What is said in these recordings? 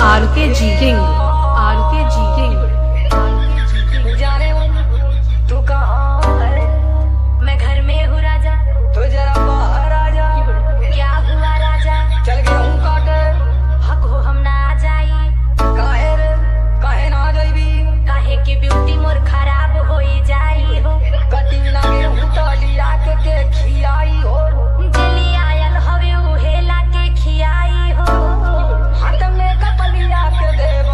आर के जी किंग, आर के जी किंग। जाने तू कहाँ है? मैं घर में हूँ राजा, तो जरा बाहर आ जा। क्या हुआ राजा? चल गया हूँ काटे। हक हो हम ना आ जाई, काहे रे काहे ना जाइबी? काहे की ब्यूटी मोर खराब हो जाई हो। कटी ना गे हूँ तालिया के खियाई हो। जली आयल हवे उहेला के खियाई हो। हाथ में कपलिया के देव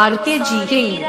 आर के जी किंग